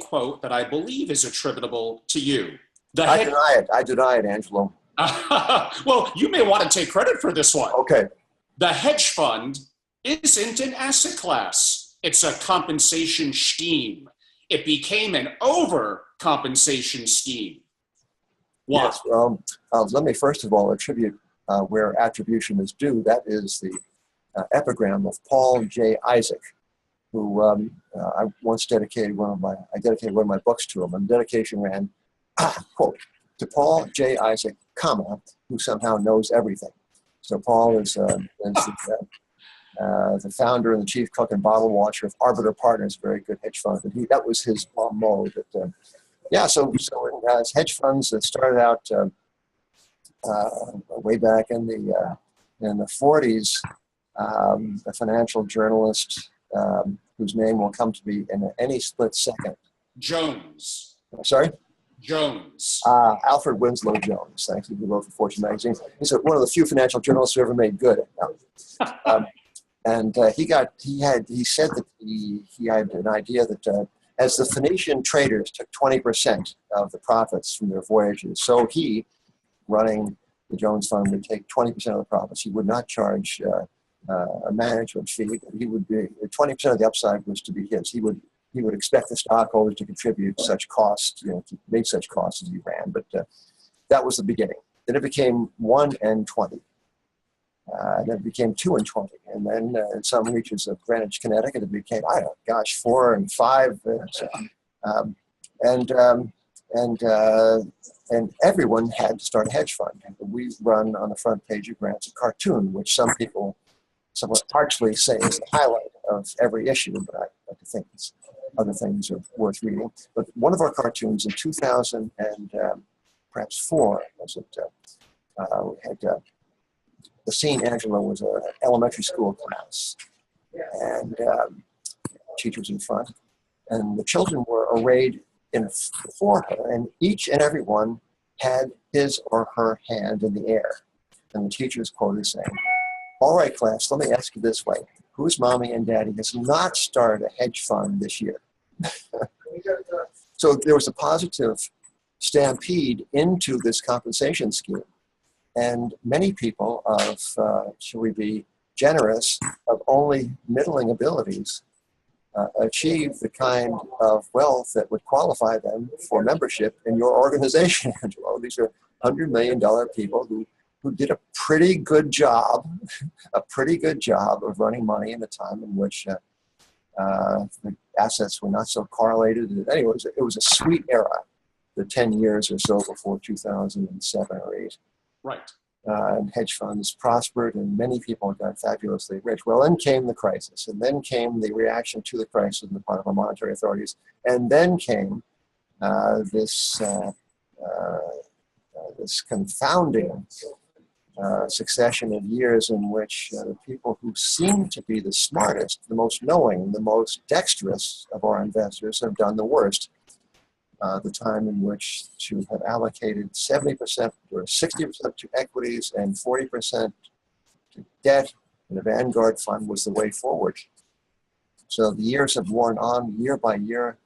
quote that I believe is attributable to you. I deny it, Angelo. Well, you may want to take credit for this one. Okay. The hedge fund isn't an asset class. It's a compensation scheme. It became an overcompensation scheme. Why? Yes, let me first of all attribute where attribution is due. That is the epigram of Paul J. Isaac, who I once dedicated one of my books to him. And the dedication ran, quote, to Paul J. Isaac, comma, who somehow knows everything. So Paul is the founder and the chief cook and bottle washer of Arbiter Partners, a very good hedge fund. And that was his motto. So as hedge funds that started out way back in the 40s, a financial journalist whose name will come to me in any split second. Jones. Sorry? Jones. Alfred Winslow Jones. Thanks. He wrote for Fortune magazine. He's one of the few financial journalists who ever made good. And he said that he had an idea that as the Phoenician traders took 20% of the profits from their voyages, so he, running the Jones Fund, would take 20% of the profits. He would not charge a management fee. He would be 20% of the upside was to be his. He would expect the stockholders to contribute such costs, to make such costs as he ran. But that was the beginning. Then it became 1 and 20. Then it became 2 and 20. And then in some reaches of Greenwich, Connecticut, it became, 4 and 5. And everyone had to start a hedge fund. We run on the front page of Grant's a cartoon, which some people somewhat archly say is the highlight of every issue, but I think other things are worth reading. But one of our cartoons in 2000 and perhaps 4 was it? We had the scene. Angelo was an elementary school class, and the teacher was in front, and the children were arrayed before her, and each and every one had his or her hand in the air. And the teacher is quoted saying, "All right, class, let me ask you this way. Whose mommy and daddy has not started a hedge fund this year?" So there was a positive stampede into this compensation scheme. And many people of, shall we be generous, of only middling abilities achieve the kind of wealth that would qualify them for membership in your organization, Angelo. These are $100 million people who did a pretty good job of running money in a time in which the assets were not so correlated. Anyway, it was a sweet era, the 10 years or so before 2007 or 8. Right. And hedge funds prospered, and many people got fabulously rich. Well, then came the crisis, and then came the reaction to the crisis on the part of our monetary authorities, and then came this confounding succession of years in which the people who seem to be the smartest, the most knowing, the most dexterous of our investors have done the worst. The time in which to have allocated 70% or 60% to equities and 40% to debt in a Vanguard fund was the way forward. So the years have worn on year by year,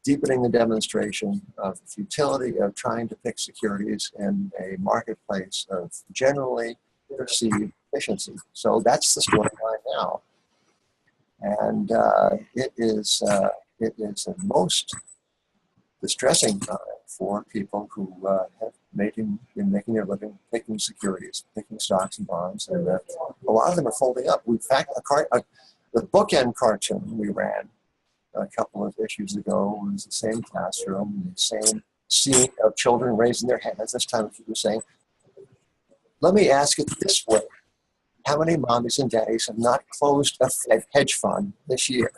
deepening the demonstration of the futility of trying to pick securities in a marketplace of generally perceived efficiency. So that's the storyline now. And it is a most distressing time for people who have been making their living picking securities, picking stocks and bonds, and a lot of them are folding up. In fact, the bookend cartoon we ran a couple of issues ago was the same classroom, the same scene of children raising their hands. This time people were saying, "Let me ask it this way: how many mommies and daddies have not closed a hedge fund this year?"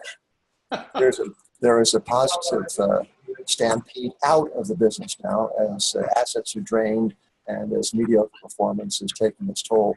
There is a positive stampede out of the business now as assets are drained and as mediocre performance is taking its toll.